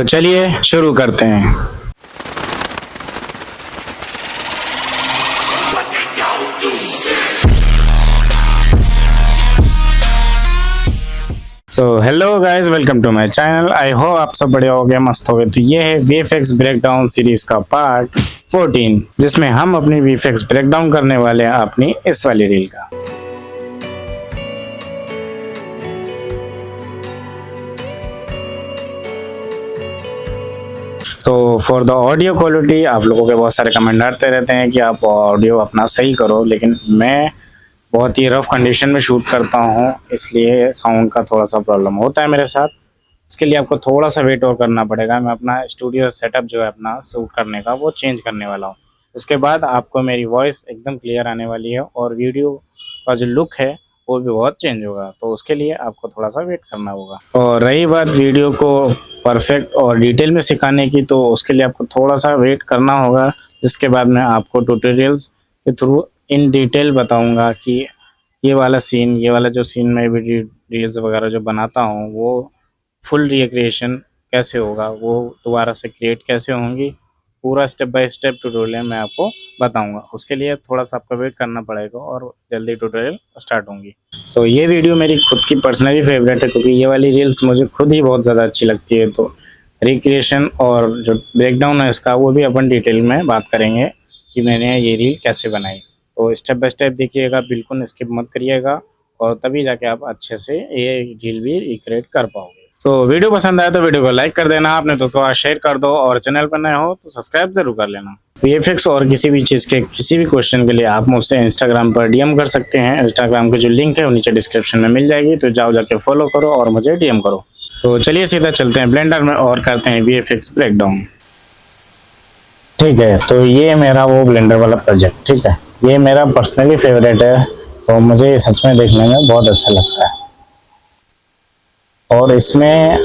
तो चलिए शुरू करते हैं। So hello guys, welcome to my channel. I hope आप सब बढ़िया हो गए, मस्त हो गए। तो ये है VFX ब्रेकडाउन सीरीज का पार्ट 14, जिसमें हम अपनी VFX ब्रेकडाउन करने वाले हैं अपनी इस वाली रील का। So for the audio quality, आप लोगों के बहुत सारे कमेंट आते रहते हैं कि आप ऑडियो अपना सही करो, लेकिन मैं बहुत ही रफ कंडीशन में शूट करता हूँ, इसलिए साउंड का थोड़ा सा प्रॉब्लम होता है मेरे साथ। इसके लिए आपको थोड़ा सा वेट और करना पड़ेगा। मैं अपना स्टूडियो सेटअप जो है अपना शूट करने का वो चेंज करने वाला हूँ। उसके बाद आपको मेरी वॉइस एकदम क्लियर आने वाली है और वीडियो का जो लुक है वो भी बहुत चेंज होगा। तो उसके लिए आपको थोड़ा सा वेट करना होगा। और रही बात वीडियो को परफेक्ट और डिटेल में सिखाने की, तो उसके लिए आपको थोड़ा सा वेट करना होगा। जिसके बाद मैं आपको ट्यूटोरियल्स के थ्रू इन डिटेल बताऊंगा कि ये वाला सीन, ये वाला जो सीन मैं वीडियो रील्स वगैरह जो बनाता हूँ वो फुल रिक्रिएशन कैसे होगा, वो दोबारा से क्रिएट कैसे होंगी, पूरा स्टेप बाय स्टेप ट्यूटोरियल मैं आपको बताऊंगा। उसके लिए थोड़ा सा आपका वेट करना पड़ेगा और जल्दी ट्यूटोरियल स्टार्ट होंगी। तो ये वीडियो मेरी खुद की पर्सनली फेवरेट है, क्योंकि ये वाली रील्स मुझे खुद ही बहुत ज़्यादा अच्छी लगती है। तो रिक्रिएशन और जो ब्रेकडाउन है इसका, वो भी अपन डिटेल में बात करेंगे कि मैंने ये रील कैसे बनाई। तो स्टेप बाय स्टेप देखिएगा, बिल्कुल स्किप मत करिएगा, और तभी जाके आप अच्छे से ये रील भी रिक्रिएट कर पाओगे। तो वीडियो पसंद आया तो वीडियो को लाइक कर देना, आपने तो थोड़ा शेयर कर दो, और चैनल पर नए हो तो सब्सक्राइब जरूर कर लेना। VFX और किसी भी चीज़ के किसी भी क्वेश्चन के लिए आप मुझसे इंस्टाग्राम पर DM कर सकते हैं। इंस्टाग्राम की जो लिंक है वो नीचे डिस्क्रिप्शन में मिल जाएगी, तो जाओ जाके फॉलो करो और मुझे DM करो। तो चलिए सीधा चलते हैं ब्लेंडर में और करते हैं VFX ब्रेकडाउन। ठीक है, तो ये मेरा वो ब्लेंडर वाला प्रोजेक्ट, ठीक है, ये मेरा पर्सनली फेवरेट है। तो मुझे सच में देखने में बहुत अच्छा लगता है। और इसमें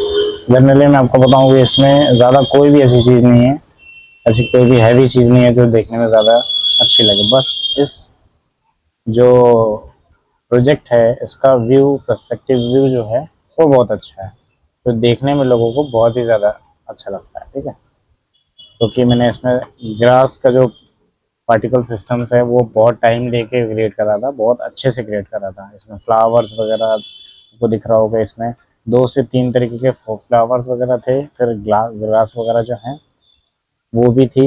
जनरली मैं आपको बताऊं कि इसमें ज़्यादा कोई भी ऐसी चीज़ नहीं है, ऐसी कोई भी हैवी चीज़ नहीं है जो देखने में ज़्यादा अच्छी लगे। बस इस जो प्रोजेक्ट है इसका व्यू, पर्सपेक्टिव व्यू जो है वो बहुत अच्छा है, तो देखने में लोगों को बहुत ही ज़्यादा अच्छा लगता है। ठीक है, क्योंकि मैंने इसमें ग्रास का जो पार्टिकल सिस्टम्स है वो बहुत टाइम लेके क्रिएट करा था, बहुत अच्छे से क्रिएट करा था। इसमें फ्लावर्स वगैरह आपको दिख रहा होगा, इसमें 2 से 3 तरीके के फ्लावर्स वगैरह थे, फिर ग्रास वगैरह जो हैं वो भी थी,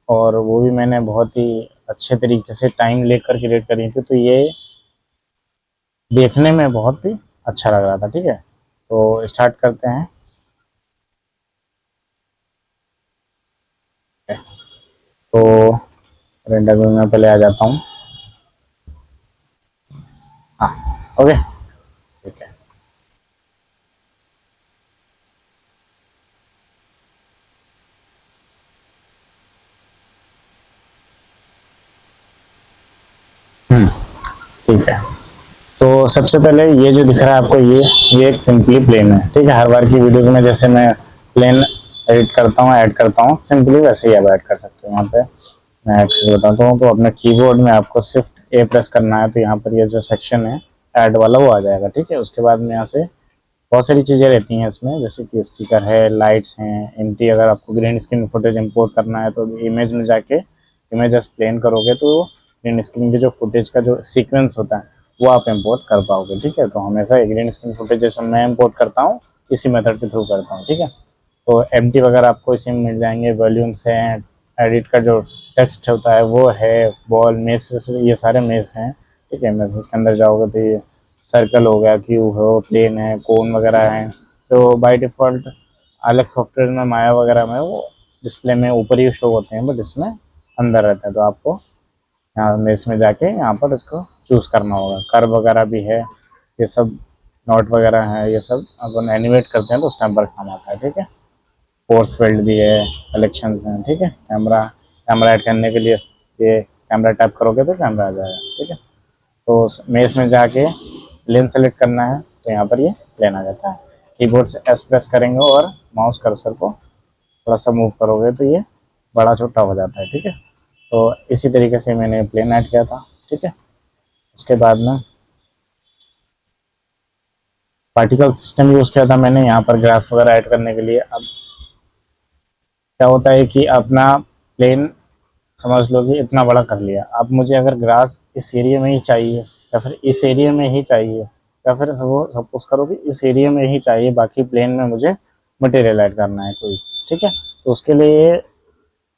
और वो भी मैंने बहुत ही अच्छे तरीके से टाइम लेकर क्रिएट करी थी। तो ये देखने में बहुत ही अच्छा लग रहा था। ठीक है, तो स्टार्ट करते हैं। तो रेंडर में मैं पहले आ जाता हूँ। हाँ, ओके, ठीक है। ठीक है, तो सबसे पहले ये जो दिख रहा है आपको, ये एक सिंपली प्लेन है। ठीक है, हर बार की वीडियो में जैसे मैं प्लेन एडिट करता हूँ, ऐड करता हूँ, सिंपली वैसे ही आप ऐड कर सकते हो। यहाँ पे मैं ऐड करके बताता हूँ। तो अपने कीबोर्ड में आपको शिफ्ट A प्रेस करना है, तो यहाँ पर ये जो सेक्शन है ऐड वाला वो आ जाएगा। ठीक है, उसके बाद में यहाँ से बहुत सारी चीज़ें रहती हैं इसमें, जैसे कि स्पीकर है, लाइट्स हैं, एम्प्टी। अगर आपको ग्रीन स्क्रीन फुटेज इंपोर्ट करना है तो इमेज में जाके इमेज प्लेन करोगे तो ग्रीन स्क्रीन की जो फुटेज का जो सीक्वेंस होता है वो आप इंपोर्ट कर पाओगे। ठीक है, तो हमेशा ग्रीन स्क्रीन फुटेज जैसे मैं इंपोर्ट करता हूँ इसी मेथड के थ्रू करता हूँ। ठीक है, तो एम्प्टी वगैरह आपको इसी में मिल जाएंगे, वॉल्यूम्स हैं, एडिट का जो टेक्स्ट होता है वो है, बॉल, मेसेस, ये सारे मेस हैं। ठीक है, मेसेस के अंदर जाओगे तो ये सर्कल हो गया, क्यूब हो, प्लेन है, कोन वगैरह है। तो बाय डिफ़ॉल्ट अलग सॉफ्टवेयर में, माया वगैरह में वो डिस्प्ले में ऊपर ही शो होते हैं, बट इसमें अंदर रहते हैं। तो आपको यहाँ मेस में जाके यहाँ पर इसको चूज़ करना होगा। कर्व वगैरह भी है, ये सब नोट वगैरह है, ये सब अपन एनिमेट करते हैं तो उस टाइम पर काम आता है। ठीक है, फोर्स फील्ड भी है, कलेक्शंस हैं। ठीक है, कैमरा ऐड करने के लिए ये कैमरा टैप करोगे तो कैमरा आ जाएगा। ठीक है, तो मेस में जाके लेन सेलेक्ट करना है, तो यहाँ पर ये लेन आ जाता है। कीबोर्ड से S प्रेस करेंगे और माउस कर्सर को थोड़ा सा मूव करोगे तो ये बड़ा छोटा हो जाता है। ठीक है, तो इसी तरीके से मैंने प्लेन ऐड किया था। ठीक है, उसके बाद में पार्टिकल सिस्टम यूज़ किया था मैंने यहाँ पर ग्रास वगैरह ऐड करने के लिए। अब क्या होता है कि अपना प्लेन समझ लो कि इतना बड़ा कर लिया। अब मुझे अगर ग्रास इस एरिया में ही चाहिए, या फिर इस एरिया में ही चाहिए, या फिर वो सपोज करो कि इस एरिया में ही चाहिए, बाकी प्लेन में मुझे मटेरियल ऐड करना है कोई, ठीक है। तो उसके लिए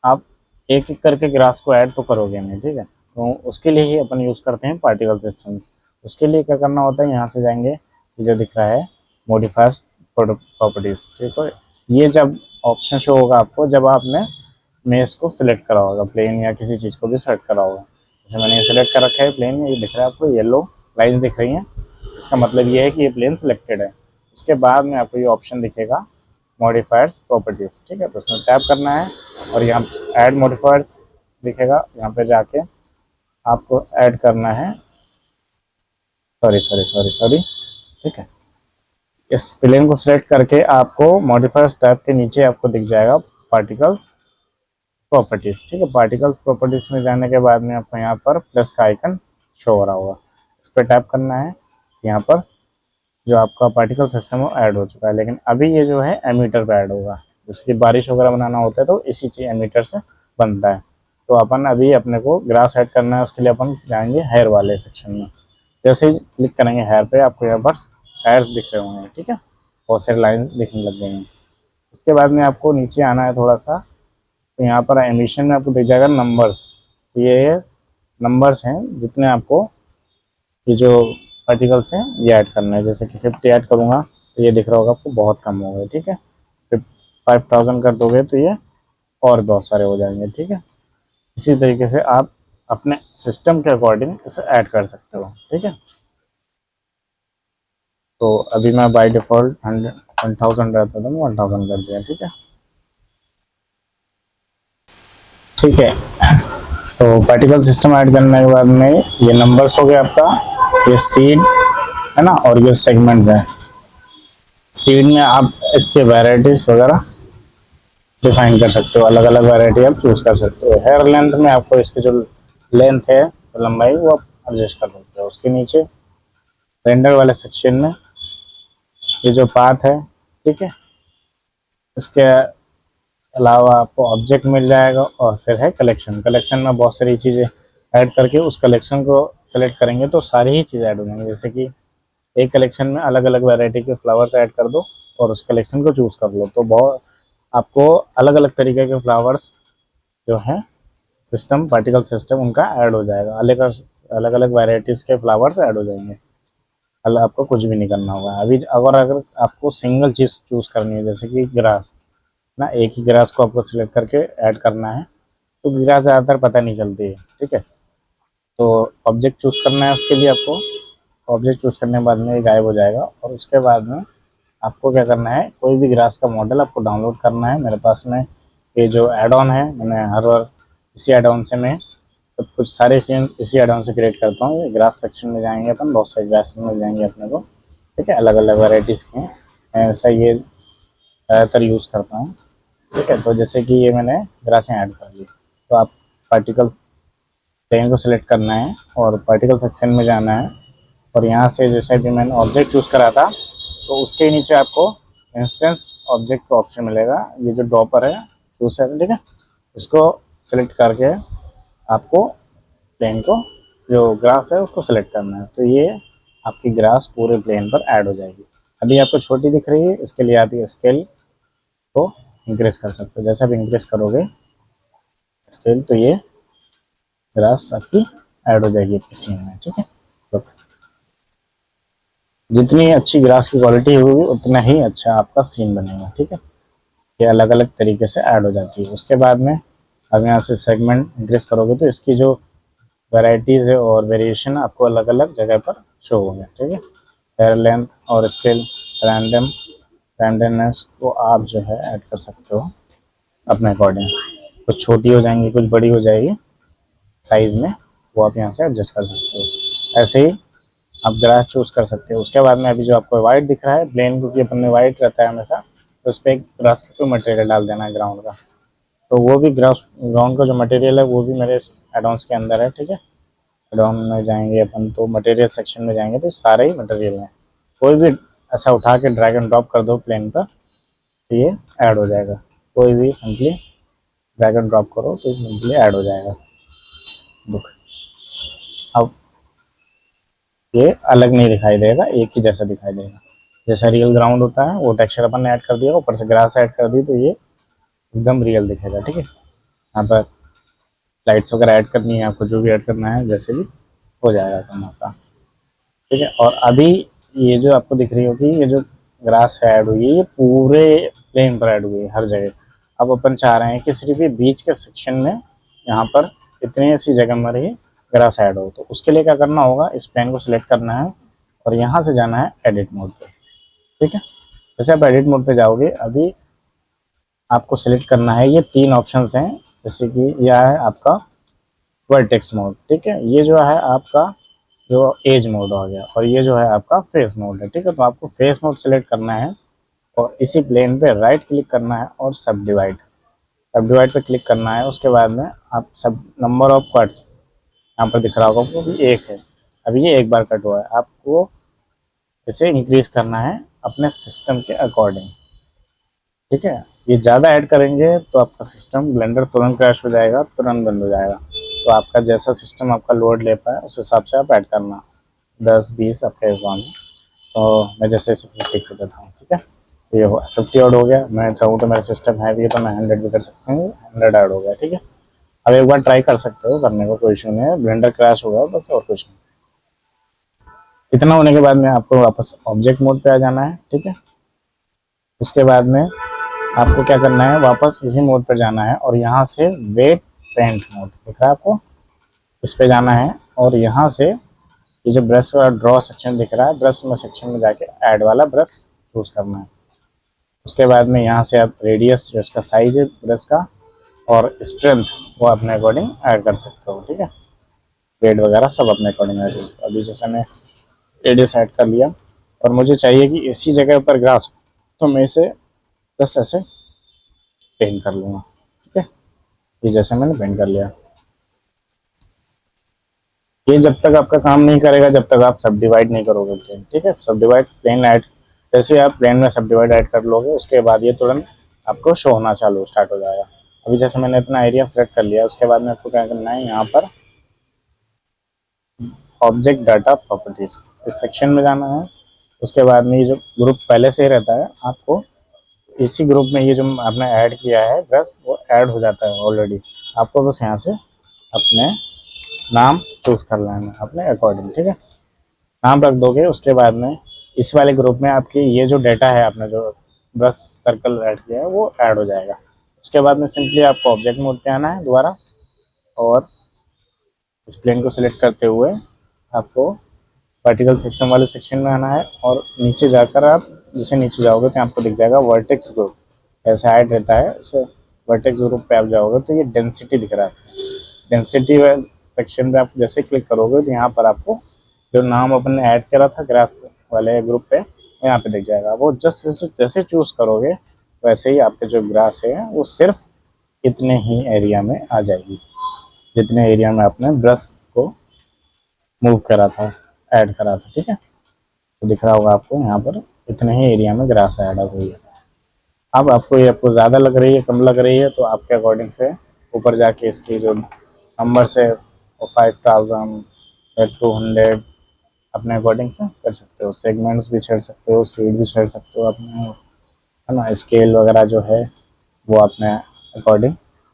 आप एक एक करके ग्रास को ऐड तो करोगे नहीं, ठीक है। तो उसके लिए ही अपन यूज़ करते हैं पार्टिकल सिस्टम्स। उसके लिए क्या करना होता है, यहाँ से जाएंगे, ये जो दिख रहा है मॉडिफाइड प्रॉपर्टीज, ठीक है। ये जब ऑप्शन शो होगा आपको जब आपने मेस को सिलेक्ट करा होगा, प्लेन या किसी चीज़ को भी सिलेक्ट करा होगा। जैसे मैंने ये सिलेक्ट कर रखा है प्लेन, ये दिख रहा है आपको, येलो लाइन्स दिख रही हैं, इसका मतलब ये है कि ये प्लेन सिलेक्टेड है। उसके बाद में आपको ये ऑप्शन दिखेगा मॉडिफायर्स प्रॉपर्टीज, ठीक है। तो उसमें टैप करना है और यहाँ ऐड मॉडिफायर्स दिखेगा, यहाँ पे जाके आपको ऐड करना है, सॉरी, ठीक है। इस प्लेन को सिलेक्ट करके आपको मॉडिफायर्स टैब के नीचे आपको दिख जाएगा पार्टिकल्स प्रॉपर्टीज, ठीक है। पार्टिकल्स प्रॉपर्टीज में जाने के बाद में आपको यहाँ पर प्लस का आइकन शो हो रहा होगा, इस पर टैप करना है। यहाँ पर जो आपका पार्टिकल सिस्टम वो ऐड हो चुका है, लेकिन अभी ये जो है एमीटर पे ऐड होगा। जैसे कि बारिश वगैरह बनाना होता है तो इसी चीज एमीटर से बनता है। तो अपन अभी अपने को ग्रास ऐड करना है, उसके लिए अपन जाएंगे हेयर वाले सेक्शन में। जैसे ही क्लिक करेंगे हेयर पे, आपको यहाँ पर टायर्स दिख रहे होंगे, ठीक है, बहुत सारे लाइन्स दिखने लग गए हैं। उसके बाद में आपको नीचे आना है थोड़ा सा, तो यहाँ पर एमिशन में आपको दिख जाएगा नंबर्स। तो ये नंबर्स हैं जितने आपको ये जो पार्टिकल्स हैं ये ऐड करना है। जैसे कि 50 ऐड करूँगा तो ये दिख रहा होगा आपको बहुत कम हो गए, ठीक है। फिर 5000 कर दोगे तो ये और बहुत सारे हो जाएंगे, ठीक है। इसी तरीके से आप अपने सिस्टम के अकॉर्डिंग इसे ऐड कर सकते हो, ठीक है। तो अभी मैं बाय डिफ़ॉल्ट 1000 रहता था, मैं 1000 कर दिया, ठीक है। ठीक है, तो पार्टिकल सिस्टम ऐड करने के बाद में ये नंबर्स हो गया आपका, ये सीड है ना, और ये सेगमेंट्स हैं। सीड में आप इसके वैराइटीज वगैरह डिफाइन कर सकते हो, अलग अलग वैरायटी आप चूज कर सकते हो। हेयर लेंथ में आपको इसकी जो लेंथ है तो लंबाई वो आप एडजस्ट कर सकते हो। उसके नीचे रेंडर वाले सेक्शन में ये जो पाथ है, ठीक है, इसके अलावा आपको ऑब्जेक्ट मिल जाएगा, और फिर है कलेक्शन। कलेक्शन में बहुत सारी चीज़ें ऐड करके उस कलेक्शन को सेलेक्ट करेंगे तो सारी ही चीज़ें ऐड हो जाएंगी। जैसे कि एक कलेक्शन में अलग अलग वैरायटी के फ्लावर्स ऐड कर दो और उस कलेक्शन को चूज़ कर लो, तो बहुत आपको अलग अलग तरीके के फ्लावर्स जो हैं सिस्टम पार्टिकल सिस्टम उनका ऐड हो जाएगा। अलग अलग वैरायटीज़ के फ्लावर्स ऐड हो जाएंगे, अलग आपको कुछ भी नहीं करना होगा। अभी अगर आपको सिंगल चीज़ चूज़ करनी है, जैसे कि ग्रास ना, एक ही ग्रास को आपको सिलेक्ट करके ऐड करना है, तो ग्रास ज़्यादातर पता नहीं चलती है, ठीक है। तो ऑब्जेक्ट चूज़ करना है, उसके लिए आपको ऑब्जेक्ट चूज़ करने के बाद में ये गायब हो जाएगा। और उसके बाद में आपको क्या करना है, कोई भी ग्रास का मॉडल आपको डाउनलोड करना है। मेरे पास में ये जो एड ऑन है, मैंने हर बार इसी एड ऑन से मैं सब कुछ सारे सीन इसी एड ऑन से क्रिएट करता हूँ। ये ग्रास सेक्शन में जाएंगे अपन, बहुत सारे ग्रास मिल जाएंगे अपने को, ठीक है, अलग अलग वेराइटीज़ के हैं। मैं वैसा ये ज़्यादातर यूज़ करता हूँ, ठीक है। तो जैसे कि ये मैंने ग्रासें ऐड कर ली, तो आप पार्टिकल प्लेन को सिलेक्ट करना है और पार्टिकल सेक्शन में जाना है, और यहाँ से जैसे भी मैंने ऑब्जेक्ट चूज़ करा था तो उसके नीचे आपको इंस्टेंस ऑब्जेक्ट का ऑप्शन मिलेगा। ये जो ड्रॉपर है चूज है, ठीक है, इसको सिलेक्ट करके आपको प्लेन को जो ग्रास है उसको सिलेक्ट करना है, तो ये आपकी ग्रास पूरे प्लेन पर ऐड हो जाएगी। अभी आपको छोटी दिख रही है, इसके लिए आप ये स्केल को इंक्रीज कर सकते हो। जैसे आप इंक्रीज करोगे स्केल तो ये ग्रास आपकी ऐड हो जाएगी आपके सीन में, ठीक है। तो जितनी अच्छी ग्रास की क्वालिटी होगी उतना ही अच्छा आपका सीन बनेगा, ठीक है। ये अलग अलग तरीके से ऐड हो जाती है। उसके बाद में अब यहाँ से सेगमेंट इंक्रीज करोगे तो इसकी जो वैराइटीज़ है और वेरिएशन आपको अलग अलग जगह पर शो होंगे, ठीक है। हेयर लेंथ और स्केल रैंडमनेस को आप जो है ऐड कर सकते हो अपने अकॉर्डिंग। कुछ छोटी हो जाएंगी, कुछ बड़ी हो जाएगी साइज़ में, वो आप यहाँ से एडजस्ट कर सकते हो। ऐसे ही आप ग्रास चूज़ कर सकते हो। उसके बाद में अभी जो आपको वाइट दिख रहा है प्लेन, क्योंकि अपन में वाइट रहता है हमेशा, तो उस पर एक ग्रास का कोई मटेरियल डाल देना है ग्राउंड का। तो वो भी ग्राउंड का जो मटेरियल है वो भी मेरे एडॉन्स के अंदर है, ठीक है। एडॉन में जाएंगे अपन तो मटेरियल सेक्शन में जाएंगे तो सारे ही मटेरियल हैं। कोई भी ऐसा उठा के ड्रैग एंड ड्रॉप कर दो प्लेन पर तो ये ऐड हो जाएगा। कोई भी सिंपली ड्रैग एंड ड्रॉप करो तो सिंपली ऐड हो जाएगा बुक। अब ये अलग नहीं दिखाई देगा, एक ही जैसा दिखाई देगा। जैसा रियल ग्राउंड होता है वो टेक्सचर अपन ने ऐड कर दिया, ऊपर से ग्रास ऐड कर दी तो ये एकदम रियल दिखेगा। ठीक है, यहाँ पर लाइट्स वगैरह ऐड करनी है आपको, जो भी ऐड करना है जैसे भी हो जाएगा काम आपका। ठीक है, और अभी ये जो आपको दिख रही होगी ये जो ग्रास ऐड हुई है ये पूरे प्लेन पर ऐड हुई है हर जगह। अब अपन चाह रहे हैं कि सिर्फ ये बीच के सेक्शन में यहाँ पर इतनी ऐसी जगह में ही ग्रास ऐड हो, तो उसके लिए क्या करना होगा, इस प्लेन को सिलेक्ट करना है और यहाँ से जाना है एडिट मोड पे। ठीक है, जैसे आप एडिट मोड पे जाओगे अभी आपको सिलेक्ट करना है, ये 3 ऑप्शंस हैं, जैसे कि यह है आपका वर्टेक्स मोड। ठीक है, ये जो है आपका जो एज मोड हो गया, और ये जो है आपका फेस मोड है। ठीक है, तो आपको फेस मोड सेलेक्ट करना है और इसी प्लेन पे राइट क्लिक करना है और सब डिवाइड पे क्लिक करना है। उसके बाद में आप सब नंबर ऑफ कट्स यहाँ पर दिख रहा होगा आपको कि 1 है, अभी ये 1 बार कट हुआ है, आपको इसे इंक्रीज करना है अपने सिस्टम के अकॉर्डिंग। ठीक है, ये ज़्यादा ऐड करेंगे तो आपका सिस्टम ब्लेंडर तुरंत क्रैश हो जाएगा, तुरंत बंद हो जाएगा। तो आपका जैसा सिस्टम आपका लोड ले पाए उस हिसाब से आप ऐड करना, 10-20 आपके अकाउंट। तो मैं जैसे इसे 50 कर देता हूँ। ठीक है, तो ये 50 ऐड हो गया। मैं चाहूँ तो मेरा सिस्टम है भी तो मैं 100 भी कर सकता हूँ, 100 ऐड हो गया। ठीक है, अब एक बार ट्राई कर सकते हो करने का, कोई इशू नहीं है, ब्लेंडर क्रैश होगा बस और कुछ नहीं। इतना होने के बाद में आपको वापस ऑब्जेक्ट मोड पे आ जाना है। ठीक है, उसके बाद में आपको क्या करना है, वापस इसी मोड पर जाना है और यहाँ से वेट पेंट मोड दिख रहा है आपको, इस पे जाना है और यहाँ से ये जो ब्रश वाला ड्रॉ सेक्शन दिख रहा है, ब्रश में सेक्शन में जाके ऐड वाला ब्रश चूज करना है। उसके बाद में यहाँ से आप रेडियस जो इसका साइज है ब्रश का और स्ट्रेंथ वो अपने अकॉर्डिंग ऐड कर सकते हो। ठीक है, वेट वगैरह सब अपने अकॉर्डिंग ऐड कर सकते हो। अभी जैसे मैं रेडियस ऐड कर लिया और मुझे चाहिए कि इसी जगह पर ग्रास हो, तो मैं इसे जस्ट ऐसे पेंट कर लूँगा। ठीक है, ये जैसे मैंने पेंट कर लिया। ये जब तक आपका काम नहीं करेगा जब तक आप सब डिवाइड नहीं करोगे प्लेन। ठीक है, सब डिवाइड प्लेन ऐड, जैसे आप प्लेन में सब डिवाइड ऐड कर लोगे उसके बाद ये तुरंत आपको शो होना चालू स्टार्ट हो जाएगा। अभी जैसे मैंने इतना एरिया सेलेक्ट कर लिया, उसके बाद में आपको क्या करना है, यहाँ पर ऑब्जेक्ट डाटा प्रॉपर्टीज इस सेक्शन में जाना है। उसके बाद में ये जो ग्रुप पहले से ही रहता है, आपको इसी ग्रुप में ये जो आपने ऐड किया है ब्रश वो ऐड हो जाता है ऑलरेडी। आपको बस यहाँ से अपने नाम चूज कर लेना है अपने अकॉर्डिंग। ठीक है, नाम रख दोगे, उसके बाद में इस वाले ग्रुप में आपकी ये जो डाटा है आपने जो ब्रश सर्कल ऐड किया है वो ऐड हो जाएगा। उसके बाद में सिंपली आपको ऑब्जेक्ट मोड पे आना है दोबारा और इस प्लेन को सिलेक्ट करते हुए आपको पार्टिकल सिस्टम वाले सेक्शन में आना है और नीचे जाकर आप जैसे नीचे जाओगे तो आपको दिख जाएगा वर्टेक्स ग्रुप, ऐसे ऐड रहता है इसे वर्टेक्स ग्रुप पे आप जाओगे तो ये डेंसिटी दिख रहा है। डेंसिटी सेक्शन पे आप जैसे क्लिक करोगे तो यहाँ पर आपको जो नाम अपन ने ऐड करा था ग्रास वाले ग्रुप पे यहाँ पे दिख जाएगा। वो जस्ट जैसे चूज करोगे वैसे ही आपके जो ग्रास है वो सिर्फ इतने ही एरिया में आ जाएगी जितने एरिया में आपने ब्रश को मूव करा था, ऐड करा था। ठीक है, तो दिख रहा होगा आपको यहाँ पर इतने ही एरिया में ग्रास ऐड हुई है। अब आपको ये आपको ज़्यादा लग रही है कम लग रही है तो आपके अकॉर्डिंग से ऊपर जाके इसकी जो नंबर से 5000 या 200 अपने अकॉर्डिंग से कर सकते हो। सेगमेंट्स भी छेड़ सकते हो, सीड भी छेड़ सकते हो अपने, है ना। स्केल वगैरह जो है वो अपने अकॉर्डिंग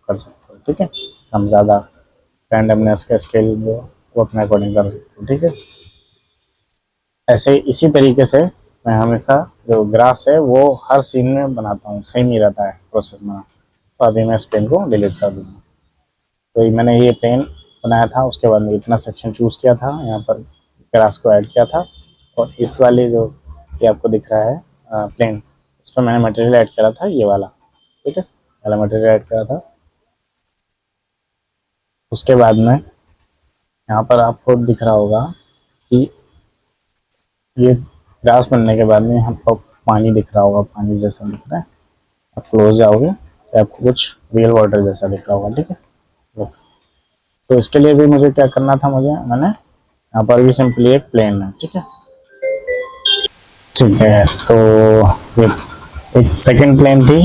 कर सकते हो। ठीक है, कम ज़्यादा रैंडमनेस का स्केल वो अपने अकॉर्डिंग कर सकते हो। ठीक है, ऐसे इसी तरीके से मैं हमेशा जो ग्रास है वो हर सीन में बनाता हूँ, सेम ही रहता है प्रोसेस में। तो अभी मैं इस पेन को डिलीट कर दूँगा। तो मैंने ये पेन बनाया था, उसके बाद में इतना सेक्शन चूज़ किया था, यहाँ पर ग्रास को ऐड किया था और इस वाले जो ये आपको दिख रहा है प्लेन, इस पर मैंने मटेरियल ऐड करा था ये वाला। ठीक है, वाला मटेरियल ऐड करा था। उसके बाद में यहाँ पर आपको दिख रहा होगा कि ये ग्रास बनने के बाद में यहाँ पर पानी दिख रहा होगा, पानी जैसा दिख रहा है। आप क्लोज जाओगे तो आपको कुछ रियल वाटर जैसा दिख रहा होगा। ठीक है, तो इसके लिए भी मुझे क्या करना था, मैंने यहाँ पर भी सिंपली एक प्लेन है। ठीक है, ठीक है, तो ये एक सेकंड प्लेन थी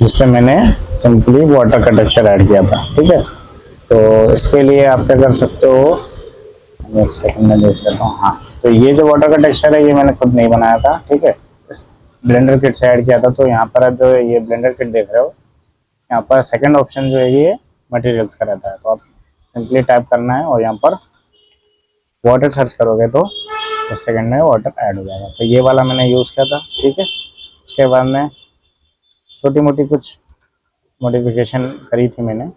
जिसमें मैंने सिंपली वाटर का टेक्सचर ऐड किया था। ठीक है, तो इसके लिए आप क्या कर सकते हो, एक सेकंड में देख लेता हूँ। हाँ, तो ये जो वाटर का टेक्सचर है ये मैंने खुद नहीं बनाया था। ठीक है, इस ब्लेंडर किट से ऐड किया था। तो यहाँ पर आप जो ये ब्लेंडर किट देख रहे हो, यहाँ पर सेकंड ऑप्शन जो है ये मटेरियल्स का रहता है। तो आप सिंपली टाइप करना है और यहाँ पर वाटर सर्च करोगे तो उस सेकंड में वाटर ऐड हो जाएगा। तो ये वाला मैंने यूज़ किया था। ठीक है, उसके बाद में छोटी मोटी कुछ मॉडिफिकेशन करी थी मैंने।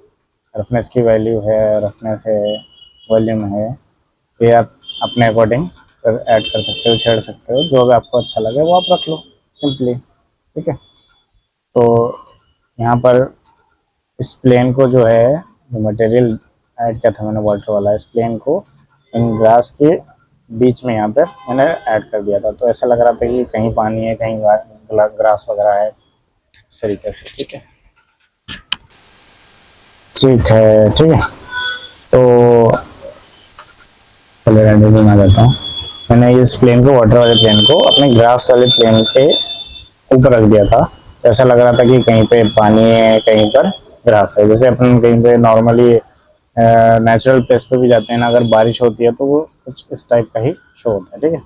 रफनेस की वैल्यू है, रफनेस है, वॉल्यूम है, ये आप अपने अकॉर्डिंग ऐड कर सकते हो, छेड़ सकते हो, जो भी आपको अच्छा लगे वो आप रख लो सिंपली। ठीक है, तो यहाँ पर इस प्लेन को जो है, जो मटेरियल ऐड किया था मैंने वाटर वाला, इस प्लेन को इन ग्रास के बीच में यहाँ पर मैंने ऐड कर दिया था। तो ऐसा लग रहा था कि कहीं पानी है, कहीं ग्रास वगैरह है, इस तरीके से। ठीक है, ठीक है, ठीक है। तो पहले रेंडरिंग आ जाता हूँ। मैंने इस प्लेन को, वाटर वाले प्लेन को अपने ग्रास वाले प्लेन के ऊपर रख दिया था। ऐसा लग रहा था कि कहीं पे पानी है, कहीं पर ग्रास है। जैसे अपन कहीं पे नॉर्मली नेचुरल प्लेस पे भी जाते हैं ना, अगर बारिश होती है तो वो कुछ इस टाइप का ही शो होता है। ठीक है,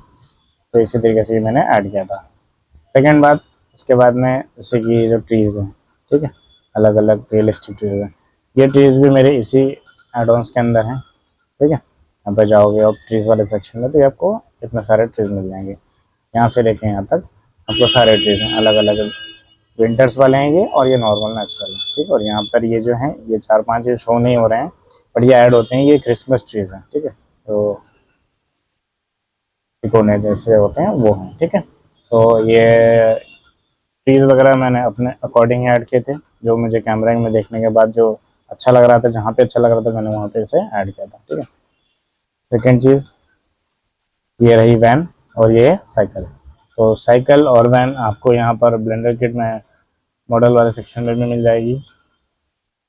तो इसी तरीके से मैंने ऐड किया था। सेकेंड बात, उसके बाद में जैसे कि जो ट्रीज़ हैं, ठीक है, अलग अलग रियलिस्टिक ट्रीज़ हैं, ये ट्रीज़ भी मेरे इसी एडवांस के अंदर हैं। ठीक है, यहाँ पर जाओगे और ट्रीज़ वाले सेक्शन में तो ये आपको इतने सारे ट्रीज़ मिल जाएंगे। यहाँ से लेके यहाँ तक आपको सारे ट्रीज़ हैं, अलग अलग विंटर्स वाले हैं ये, और ये नॉर्मल नेचुरल है। ठीक है, और यहाँ पर ये जो हैं, ये 4-5 ये शो नहीं हो रहे हैं बट ये ऐड होते हैं, ये क्रिसमस ट्रीज़ हैं। ठीक है, तो तिकोने जैसे होते हैं वो हैं। ठीक है, तो ये ट्रीज़ वगैरह मैंने अपने अकॉर्डिंग ऐड किए थे, जो मुझे कैमरा में देखने के बाद जो अच्छा लग रहा था, जहाँ पे अच्छा लग रहा था मैंने वहाँ पे इसे ऐड किया था। ठीक है, सेकेंड चीज़ ये रही वैन और ये साइकिल। तो साइकिल और वैन आपको यहाँ पर ब्लेंडर किट में मॉडल वाले सेक्शन में भी मिल जाएगी।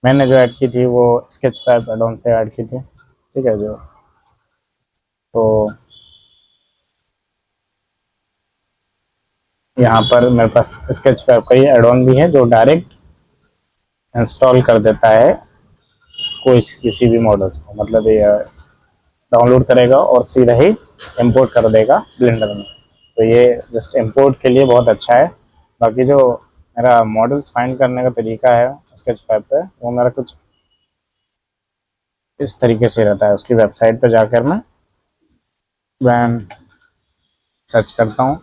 मैंने जो ऐड की थी वो स्केच फैब एडॉन से ऐड की थी। ठीक है, जो तो यहाँ पर मेरे पास स्केच फैब का ही एडॉन भी है, जो डायरेक्ट इंस्टॉल कर देता है कोई किसी भी मॉडल्स को, मतलब ये डाउनलोड करेगा और सीधा ही इंपोर्ट कर देगा ब्लेंडर में। तो ये जस्ट इंपोर्ट के लिए बहुत अच्छा है। बाकी जो मेरा मॉडल्स फाइंड करने का तरीका है स्केच फैब पे, वो मेरा कुछ इस तरीके से रहता है। उसकी वेबसाइट पे जाकर मैं वैन सर्च करता हूँ,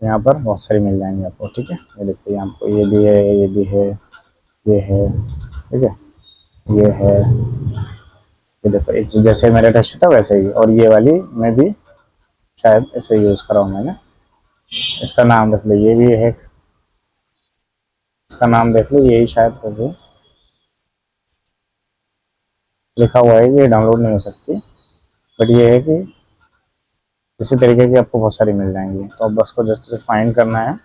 यहाँ पर बहुत सारी मिल जाएंगी आपको। ठीक है, ये देखिए, यहाँ आपको ये भी है, ये भी है, ये है। ठीक है, ये है, ये देखो, एक जैसे मेरा टेस्ट था वैसे ही। और ये वाली मैं भी शायद ऐसे यूज़ करा हूँ मैंने। इसका नाम देख लो, ये भी है, इसका नाम देख लो, यही शायद होगी, लिखा हुआ है कि ये डाउनलोड नहीं हो सकती, बट ये है कि इसी तरीके की आपको बहुत सारी मिल जाएंगी। तो अब बस को जस्ट फाइंड करना है,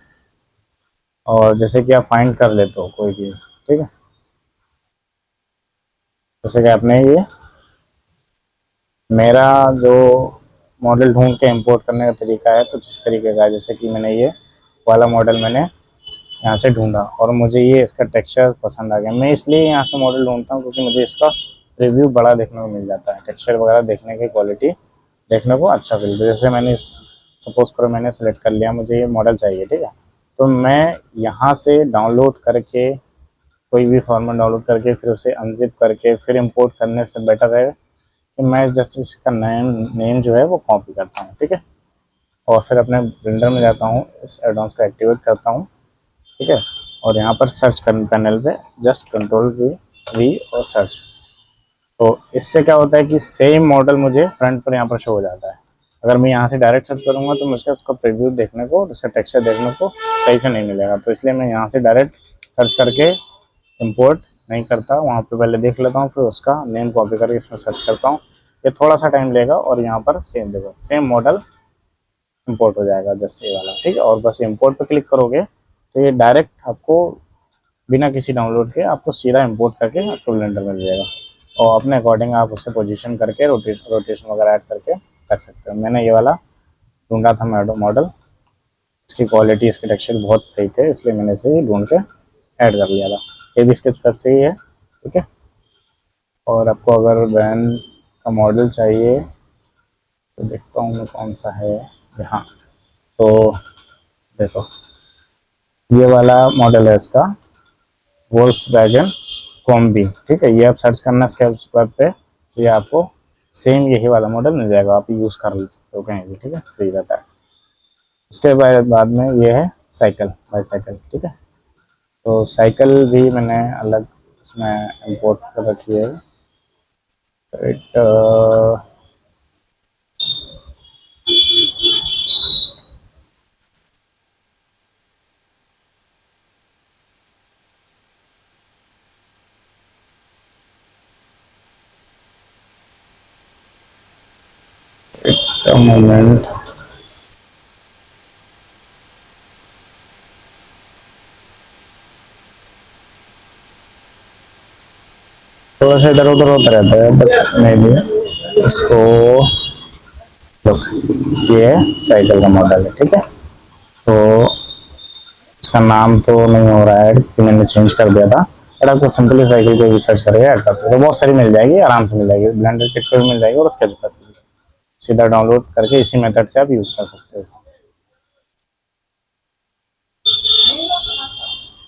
और जैसे कि आप फाइंड कर लेते हो कोई भी। ठीक है, जैसे कि आपने ये मेरा जो मॉडल ढूंढ के इंपोर्ट करने का तरीका है कुछ इस तरीके का है। जैसे कि मैंने ये वाला मॉडल मैंने यहाँ से ढूंढा और मुझे ये इसका टेक्सचर पसंद आ गया। मैं इसलिए यहाँ से मॉडल ढूंढता हूँ क्योंकि मुझे इसका रिव्यू बड़ा देखने को मिल जाता है, टेक्सचर वगैरह देखने की क्वालिटी देखने को अच्छा फील। जैसे मैंने सपोज करो मैंने सेलेक्ट कर लिया, मुझे ये मॉडल चाहिए। ठीक है, तो मैं यहाँ से डाउनलोड करके, कोई भी फॉर्मेट डाउनलोड करके फिर उसे अनजिप करके फिर इंपोर्ट करने से बेटर है कि मैं जस्ट इसका नेम जो है वो कॉपी करता हूँ। ठीक है, और फिर अपने ब्लेंडर में जाता हूँ, इस एडवांस को एक्टिवेट करता हूँ। ठीक है, और यहाँ पर सर्च कर पैनल पे जस्ट कंट्रोल वी और सर्च। तो इससे क्या होता है कि सेम मॉडल मुझे फ्रंट पर यहाँ पर शो हो जाता है। अगर मैं यहाँ से डायरेक्ट सर्च करूँगा तो मुझे उसका प्रीव्यू देखने को, उसका टेक्सचर देखने को सही से नहीं मिलेगा। तो इसलिए मैं यहाँ से डायरेक्ट सर्च करके इंपोर्ट नहीं करता, वहाँ पे पहले देख लेता हूँ, फिर उसका नेम कॉपी करके इसमें सर्च करता हूँ। ये थोड़ा सा टाइम लेगा और यहाँ पर सेम देखो, सेम मॉडल इंपोर्ट हो जाएगा जस्ट ये वाला। ठीक है, और बस इंपोर्ट पे क्लिक करोगे तो ये डायरेक्ट आपको बिना किसी डाउनलोड के आपको सीधा इंपोर्ट करके आपको ब्लेंडर में मिल जाएगा। और अपने अकॉर्डिंग आप उसे पोजीशन करके रोटेशन वगैरह ऐड करके कर सकते हो। मैंने ये वाला ढूंढा था मॉडल, इसकी क्वालिटी, इसके टेक्सचर बहुत सही थे, इसलिए मैंने इसे ढूंढ के ऐड कर लिया था। ये भी स्केच पैड से ही है, ठीक है। और आपको अगर वैन का मॉडल चाहिए तो देखता हूँ मैं कौन सा है यहाँ। तो देखो ये वाला मॉडल है इसका, वोल्क्सवैगन कॉम्बी, ठीक है। ये आप सर्च करना स्केच पैड पे, तो ये आपको सेम यही वाला मॉडल मिल जाएगा, आप यूज़ कर ले सकते हो कहीं भी, ठीक है, फ्री रहता है। उसके बाद में ये है साइकिल, बाईसाइकिल, ठीक है। तो साइकिल भी मैंने अलग इसमें इंपोर्ट कर रखी है। इट मोमेंट, थोड़ा सा इधर उधर होता रहता है बट मैं भी इसको, लुक, ये साइकिल का मॉडल है, ठीक है। तो इसका नाम तो नहीं हो रहा है कि मैंने चेंज कर दिया था, बट आपको सिंपली साइकिल को भी सर्च करके ऐड कर सकते हो, बहुत सारी मिल जाएगी, आराम से मिल जाएगी, ब्लेंडर किट पे भी मिल जाएगी और स्केच पैड पे सीधा डाउनलोड करके इसी मेथड से आप यूज़ कर सकते हो,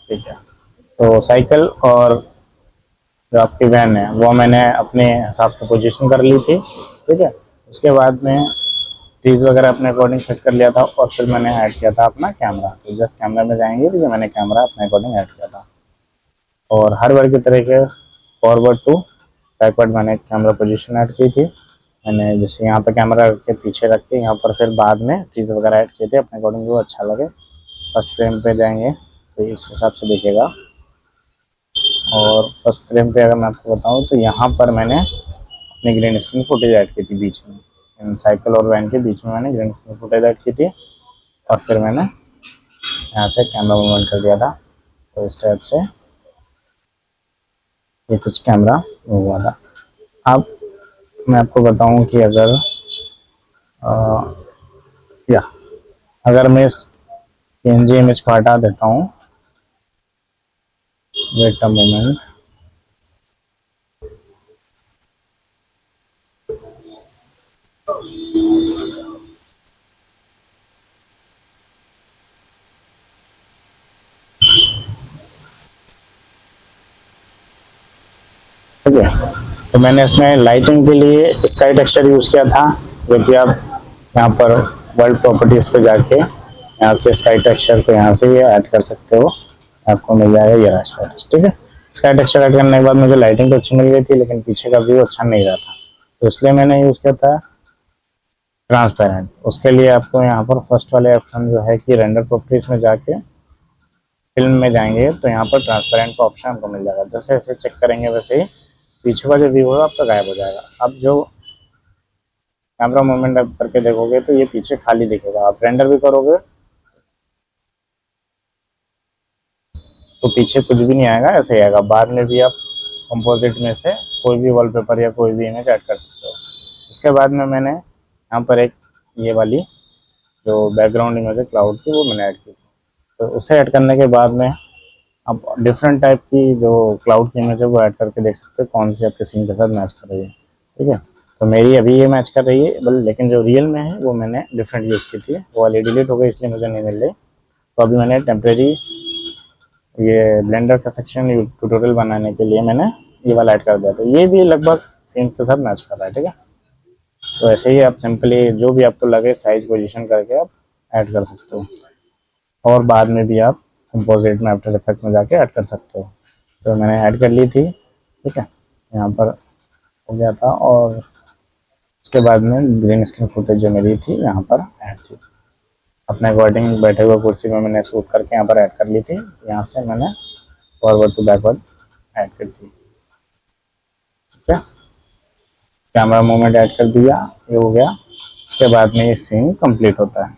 ठीक है। तो साइकिल और जो आपकी वैन है वो मैंने अपने हिसाब से पोजीशन कर ली थी, ठीक है। उसके बाद में ट्रीज वगैरह अपने अकॉर्डिंग सेट कर लिया था और फिर मैंने ऐड किया था अपना कैमरा। तो जस्ट कैमरा में जाएंगे तो ये मैंने कैमरा अपने अकॉर्डिंग ऐड किया था, और हर बार की तरह के फॉरवर्ड टू बैकवर्ड मैंने कैमरा पोजीशन ऐड की थी। मैंने जैसे यहाँ पे कैमरा रख के पीछे रख के यहाँ पर फिर बाद में ट्रीज वगैरह ऐड किए थे अपने अकॉर्डिंग, जो अच्छा लगे। फर्स्ट फ्रेम पे जाएंगे तो इस हिसाब से दिखेगा, और फर्स्ट फ्रेम पे अगर मैं आपको बताऊँ तो यहाँ पर मैंने अपनी ग्रीन स्क्रीन फुटेज ऐड की थी बीच में, इन साइकिल और वैन के बीच में मैंने ग्रीन स्क्रीन फुटेज ऐड की थी, और फिर मैंने यहाँ से कैमरा मूवमेंट कर दिया था। तो इस टाइप से ये कुछ कैमरा मूव हुआ था। अब मैं आपको बताऊं कि अगर या अगर मैं इस PNG इमेज को हटा देता हूँ, वेट अ मोमेंट, ठीक है। तो मैंने इसमें लाइटिंग के लिए स्काई टेक्सचर यूज़ किया था, जो कि आप यहाँ पर वर्ल्ड प्रॉपर्टीज पे जाके यहाँ से स्काई टेक्सचर को यहाँ से ये ऐड कर सकते हो, आपको मिल जाएगा ये रास्ता, ठीक है। स्काई टेक्सचर ऐड करने के बाद मुझे लाइटिंग तो अच्छी मिल गई थी, लेकिन पीछे का व्यू अच्छा नहीं रहा था, तो इसलिए मैंने यूज़ किया था ट्रांसपेरेंट। उसके लिए आपको यहाँ पर फर्स्ट वाले ऑप्शन जो है कि रेंडर प्रॉपर्टीज में जाके फिल्म में जाएंगे तो यहाँ पर ट्रांसपेरेंट का ऑप्शन आपको मिल जाएगा। जैसे जैसे चेक करेंगे वैसे ही पीछे का जो व्यू होगा आपका गायब हो जाएगा। अब जो कैमरा मूवमेंट आप करके देखोगे तो ये पीछे खाली दिखेगा, आप रेंडर भी करोगे तो पीछे कुछ भी नहीं आएगा, ऐसे ही आएगा। बाद में भी आप कंपोजिट में से कोई भी वॉलपेपर या कोई भी इमेज ऐड कर सकते हो। उसके बाद में मैंने यहाँ पर एक ये वाली जो बैकग्राउंड इमेज है क्लाउड की, वो मैंने ऐड की थी। तो उसे ऐड करने के बाद में आप डिफरेंट टाइप की जो क्लाउड की इमेज है वो ऐड करके देख सकते हो कौन सी आपके सीन के साथ मैच कर रही है, ठीक है। तो मेरी अभी ये मैच कर रही है, लेकिन जो रियल में है वो मैंने डिफरेंट यूज़ की थी, वो वाली डिलीट हो गई इसलिए मुझे नहीं मिल रही। तो अभी मैंने टेम्प्रेरी ये ब्लेंडर का सेक्शन ट्यूटोरियल बनाने के लिए मैंने ये वाला ऐड कर दिया था, ये भी लगभग सीन के साथ मैच कर रहा है, ठीक है। तो ऐसे ही आप सिंपली जो भी आपको लगे साइज पोजीशन करके आप ऐड कर सकते हो, और बाद में भी आप कंपोजिट में आफ्टर इफेक्ट में जाके ऐड कर सकते हो। तो मैंने ऐड कर ली थी, ठीक है, यहाँ पर हो गया था। और उसके बाद में ग्रीन स्क्रीन फुटेज जो मेरी थी यहाँ पर ऐड थी, अपने अकॉर्डिंग बैठे हुए कुर्सी में मैंने शूट करके यहाँ पर ऐड कर ली थी। यहाँ से मैंने फॉरवर्ड टू बैकवर्ड ऐड कर दी, ठीक है। कैमरा मूवमेंट ऐड कर दिया, ये हो गया। उसके बाद में ये सीन कंप्लीट होता है।